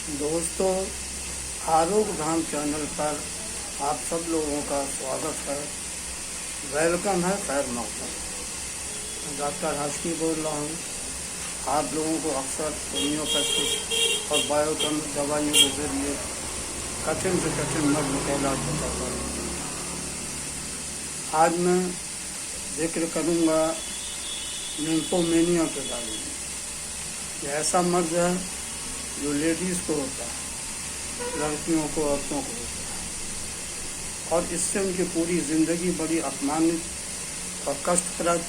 दोस्तों, आरोग्य धाम चैनल पर आप सब लोगों का स्वागत है। वेलकम है, खैर मकदम। डॉक्टर हाशमी बोल रहा हूँ। आप लोगों को अक्सर होम्योपैथिक और बायोकन दवाइयों के जरिए कठिन से कठिन मर्ज का इलाज बताता हूँ। आज मैं जिक्र करूँगा लिम्फोमेनिया के बारे में। यह ऐसा मर्ज है जो लेडीज़ को होता है, लड़कियों को, औरतों को होता है, और इससे उनकी पूरी ज़िंदगी बड़ी अपमानित और कष्टप्रद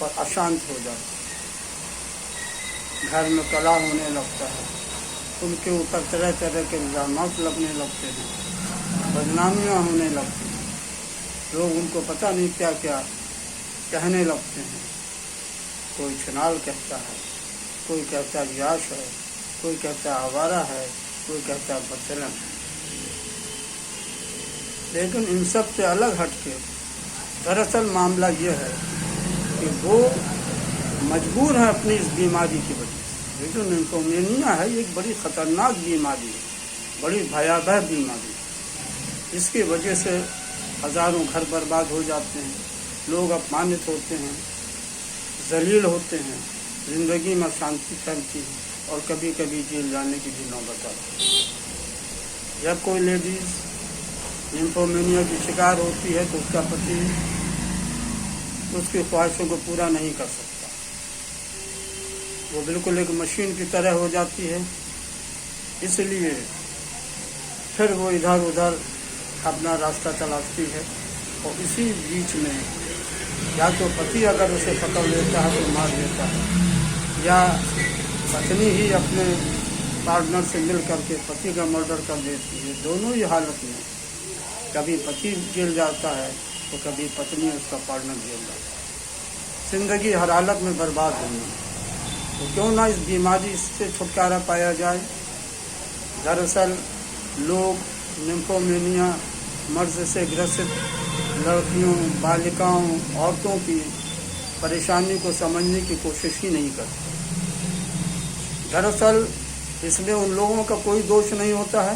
और अशांत हो जाती है। घर में कलह होने लगता है, उनके ऊपर तरह तरह के इल्ज़ाम लगने लगते हैं, बदनामियाँ होने लगती हैं, लोग उनको पता नहीं क्या क्या कहने लगते हैं। कोई छनाल कहता है, कोई कहता याश है, कोई कहता आवारा है, कोई कहता बदचलन है। लेकिन इन सब से अलग हटके दरअसल मामला ये है कि वो मजबूर है अपनी इस बीमारी की वजह से। ये जो लिम्फोमेनिया है, ये एक बड़ी ख़तरनाक बीमारी है, बड़ी भयावह बीमारी है। इसकी वजह से हज़ारों घर बर्बाद हो जाते हैं, लोग अपमानित होते हैं, जलील होते हैं, ज़िंदगी में शांति फैलती है और कभी कभी जेल जाने की भी नौबत आती है। जब कोई लेडीज़ लिम्फोमेनिया की शिकार होती है तो उसका पति उसकी ख्वाहिशों को पूरा नहीं कर सकता। वो बिल्कुल एक मशीन की तरह हो जाती है। इसलिए फिर वो इधर उधर अपना रास्ता तलाशती है और इसी बीच में या तो पति अगर उसे पकड़ लेता है तो मार देता है, या पत्नी ही अपने पार्टनर से मिल करके पति का मर्डर कर देती है। दोनों ही हालत में कभी पति जेल जाता है तो कभी पत्नी उसका पार्टनर जेल जाता है। ज़िंदगी हर हालत में बर्बाद होनी है। तो क्यों ना इस बीमारी से छुटकारा पाया जाए। दरअसल लोग लिम्फोमेनिया मर्ज से ग्रसित लड़कियों, बालिकाओं, औरतों की परेशानी को समझने की कोशिश ही नहीं करते। दरअसल इसमें उन लोगों का कोई दोष नहीं होता है,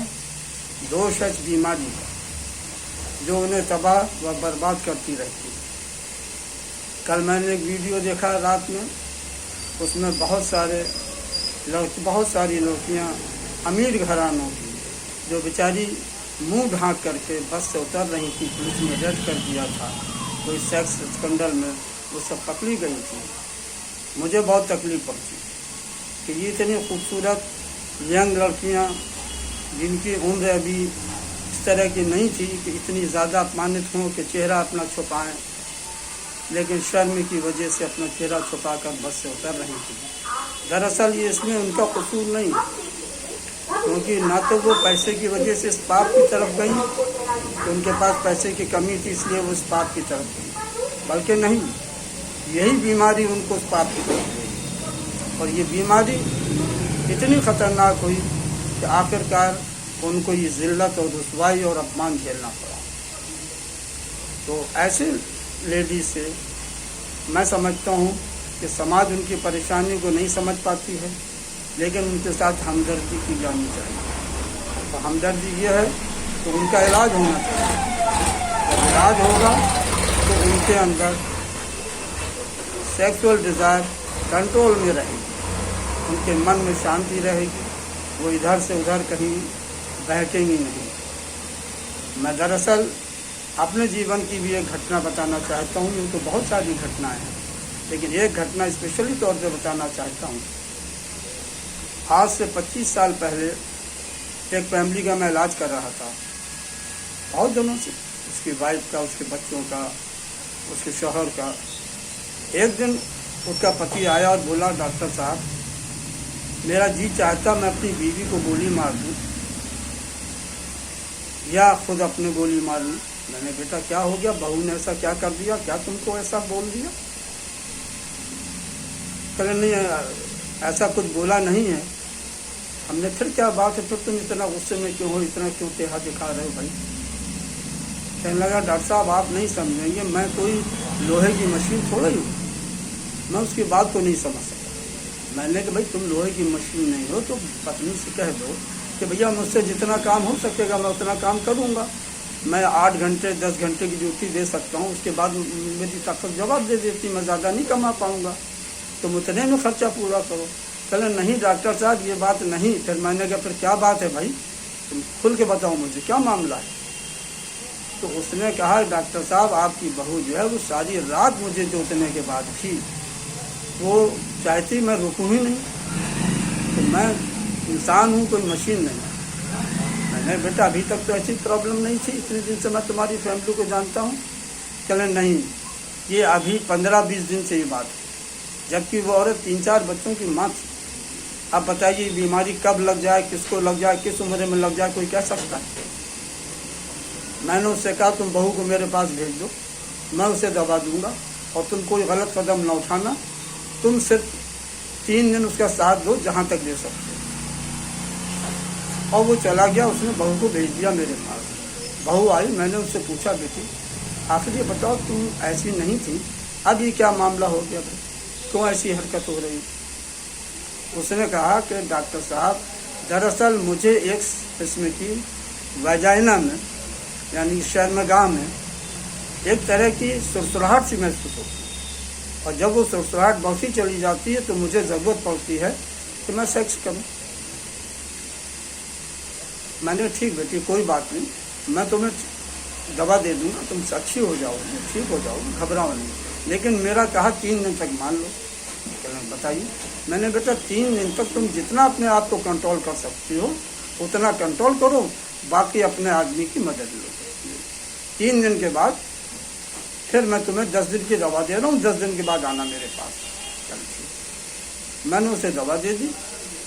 दोष है इस बीमारी का, जो उन्हें तबाह व बर्बाद करती रहती है। कल मैंने एक वीडियो देखा रात में, उसमें बहुत सारी लड़कियां अमीर घरानों की, जो बेचारी मुंह ढांक करके बस से उतर रही थी, पुलिस ने रेड कर दिया था कोई सेक्स स्कैंडल में, वो सब पकड़ी गई थी। मुझे बहुत तकलीफ पड़ती कि ये इतनी खूबसूरत यंग लड़कियां जिनकी उम्र अभी इस तरह की नहीं थी कि इतनी ज़्यादा अपमानित हों कि चेहरा अपना छुपाएं, लेकिन शर्म की वजह से अपना चेहरा छुपाकर बस से उतर रही थी। दरअसल ये इसमें उनका कसूर नहीं है, क्योंकि ना तो वो पैसे की वजह से इस पाप की तरफ गई कि उनके पास पैसे की कमी थी इसलिए वो इस पाप की तरफ गई, बल्कि नहीं, यही बीमारी उनको उस पाप की तरफ गई। और ये बीमारी इतनी ख़तरनाक हुई कि आखिरकार उनको ये ज़िल्लत और रुसवाई और अपमान झेलना पड़ा। तो ऐसे लेडी से मैं समझता हूँ कि समाज उनकी परेशानी को नहीं समझ पाती है, लेकिन उनके साथ हमदर्दी की जानी चाहिए। तो हमदर्दी ये है कि उनका इलाज होना चाहिए। जब इलाज होगा तो उनके अंदर सेक्सुअल डिज़ायर कंट्रोल में रहेगी, उनके मन में शांति रहेगी, वो इधर से उधर कहीं बहकेंगी नहीं। मैं दरअसल अपने जीवन की भी एक घटना बताना चाहता हूँ। यूँ तो बहुत सारी घटनाएं हैं, लेकिन एक घटना स्पेशली तौर पे बताना चाहता हूँ। आज से 25 साल पहले एक फैमिली का मैं इलाज कर रहा था, बहुत दिनों से, उसकी वाइफ का, उसके बच्चों का, उसके शौहर का। एक दिन उसका पति आया और बोला, डॉक्टर साहब, मेरा जी चाहता मैं अपनी बीवी को गोली मार दूं या खुद अपने गोली मार लूं। मैंने, बेटा क्या हो गया, बहू ने ऐसा क्या कर दिया, क्या तुमको ऐसा बोल दिया? कहे नहीं, ऐसा कुछ बोला नहीं है। हमने, फिर क्या बात है, फिर तुम इतना गुस्से में क्यों हो, इतना क्यों तेहा दिखा रहे हो भाई? कहने लगा, डॉक्टर साहब आप नहीं समझेंगे, मैं कोई लोहे की मशीन थोड़ा ही हूँ, मैं उसकी बात को नहीं समझ सकता। मैंने कहा भाई तुम लोहे की मशीन नहीं हो तो पत्नी से कह दो कि भैया मुझसे जितना काम हो सकेगा मैं उतना काम करूँगा, मैं 8 घंटे 10 घंटे की ड्यूटी दे सकता हूँ, उसके बाद मेरी ताकत जवाब दे देती, मैं ज़्यादा नहीं कमा पाऊँगा, तुम उतने में खर्चा पूरा करो। चले नहीं डॉक्टर साहब ये बात नहीं। फिर मैंने कहा फिर क्या बात है भाई, तुम खुल के बताओ मुझे क्या मामला है। तो उसने कहा डॉक्टर साहब आपकी बहू जो है वो सारी रात मुझे जोतने के बाद भी वो चाहती मैं रुकूँ ही नहीं, तो मैं इंसान हूँ कोई मशीन नहीं। मैंने बेटा अभी तक तो ऐसी प्रॉब्लम नहीं थी, इतने दिन से मैं तुम्हारी फैमिली को जानता हूँ। चले नहीं, ये अभी 15-20 दिन से ये बात है, जबकि वो औरत 3-4 बच्चों की माँ थी। अब बताइए बीमारी कब लग जाए, किसको लग जाए, किस उम्र में लग जाए, कोई कह सकता है। मैंने उससे कहा तुम बहू को मेरे पास भेज दो, मैं उसे दवा दूंगा और तुम कोई गलत कदम न उठाना, तुम सिर्फ 3 दिन उसका साथ दो जहाँ तक ले सकते हो। और वो चला गया, उसने बहू को भेज दिया मेरे पास। बहू आई, मैंने उससे पूछा बेटी आखिर ये बताओ तुम ऐसी नहीं थी, अब ये क्या मामला हो गया भाई, क्यों ऐसी हरकत हो रही। उसने कहा कि डॉक्टर साहब दरअसल मुझे एक किस्म की वजाइना में यानी शर्मगाह में एक तरह की सुरसुराहट सी महसूस होती है, और जब वो सुरसुराहट बढ़ती चली जाती है तो मुझे ज़रूरत पड़ती है कि मैं सेक्स करूं। मैंने ठीक बेटी कोई बात नहीं, मैं तुम्हें दवा दे दूंगा, तुम अच्छी हो जाओगे, ठीक हो जाओगे, घबराओ नहीं, लेकिन मेरा कहा 3 दिन तक मान लो। बताइए। मैंने बेटा 3 दिन तक तुम जितना अपने आप को कंट्रोल कर सकती हो उतना कंट्रोल करो, बाकी अपने आदमी की मदद लो। 3 दिन के बाद फिर मैं तुम्हें 10 दिन की दवा दे रहा हूँ, 10 दिन के बाद आना मेरे पास। चल मैंने उसे दवा दे दी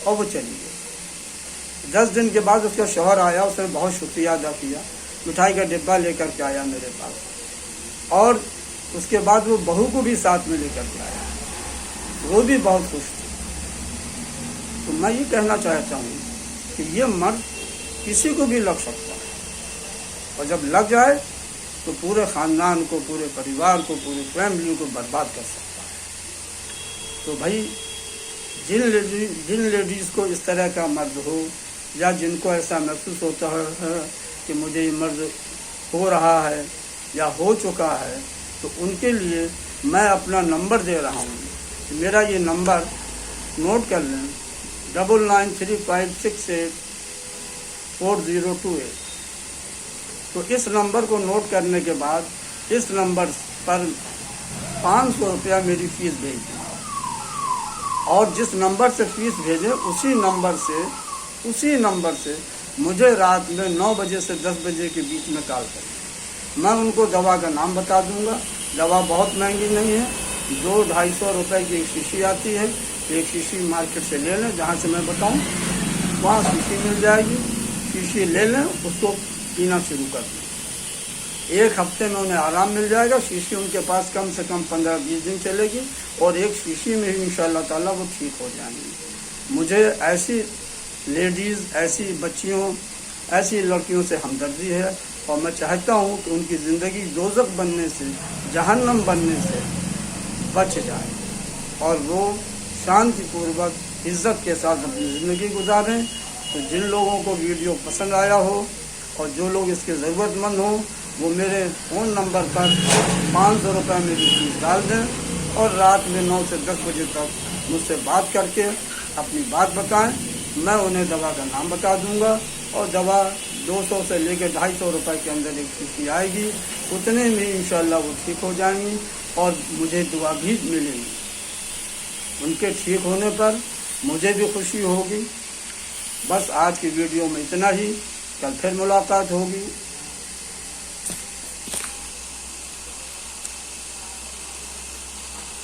और वो चली गई। 10 दिन के बाद उसका शौहर आया, उसने बहुत शुक्रिया अदा किया, मिठाई का डिब्बा लेकर के आया मेरे पास, और उसके बाद वो बहू को भी साथ में लेकर के आया, वो भी बहुत खुश थी। तो मैं ये कहना चाहता हूँ कि ये मर्द किसी को भी लग सकता है, और जब लग जाए तो पूरे ख़ानदान को, पूरे परिवार को, पूरी फैमिली को बर्बाद कर सकता है। तो भाई जिन लेडीज़ को इस तरह का मर्द हो, या जिनको ऐसा महसूस होता है कि मुझे ये मर्द हो रहा है या हो चुका है, तो उनके लिए मैं अपना नंबर दे रहा हूँ। मेरा ये नंबर नोट कर लें, 9935684028। तो इस नंबर को नोट करने के बाद इस नंबर पर 500 रुपया मेरी फ़ीस भेज दें, और जिस नंबर से फ़ीस भेजें उसी नंबर से मुझे रात में 9 बजे से 10 बजे के बीच में कॉल करें। मैं उनको दवा का नाम बता दूंगा। दवा बहुत महंगी नहीं है, 200-250 रुपये की एक शीशी आती है, एक शीशी मार्केट से ले लें, जहाँ से मैं बताऊं वहाँ शीशी मिल जाएगी, शीशी ले लें, उसको पीना शुरू कर दें। 1 हफ्ते में उन्हें आराम मिल जाएगा। शीशी उनके पास कम से कम 15-20 दिन चलेगी, और एक शीशी में ही इंशाअल्लाह ताला वो ठीक हो जाएंगी। मुझे ऐसी लेडीज़, ऐसी बच्चियों, ऐसी लड़कियों से हमदर्दी है, और मैं चाहता हूँ कि उनकी ज़िंदगी दोज़ख बनने से, जहन्नम बनने से बच जाए, और वो शांतिपूर्वक इज़्ज़त के साथ अपनी ज़िंदगी गुजारें। तो जिन लोगों को वीडियो पसंद आया हो और जो लोग इसके ज़रूरतमंद हों, वो मेरे फ़ोन नंबर पर 500 रुपये मेरी फीस डाल दें, और रात में 9 से 10 बजे तक मुझसे बात करके अपनी बात बताएं। मैं उन्हें दवा का नाम बता दूंगा, और दवा 200 से लेकर 250 रुपये के अंदर एक शीशी आएगी, उतने में इंशाअल्लाह वो ठीक हो जाएंगी, और मुझे दुआ भी मिलेगी। उनके ठीक होने पर मुझे भी खुशी होगी। बस आज की वीडियो में इतना ही, कल फिर मुलाकात होगी।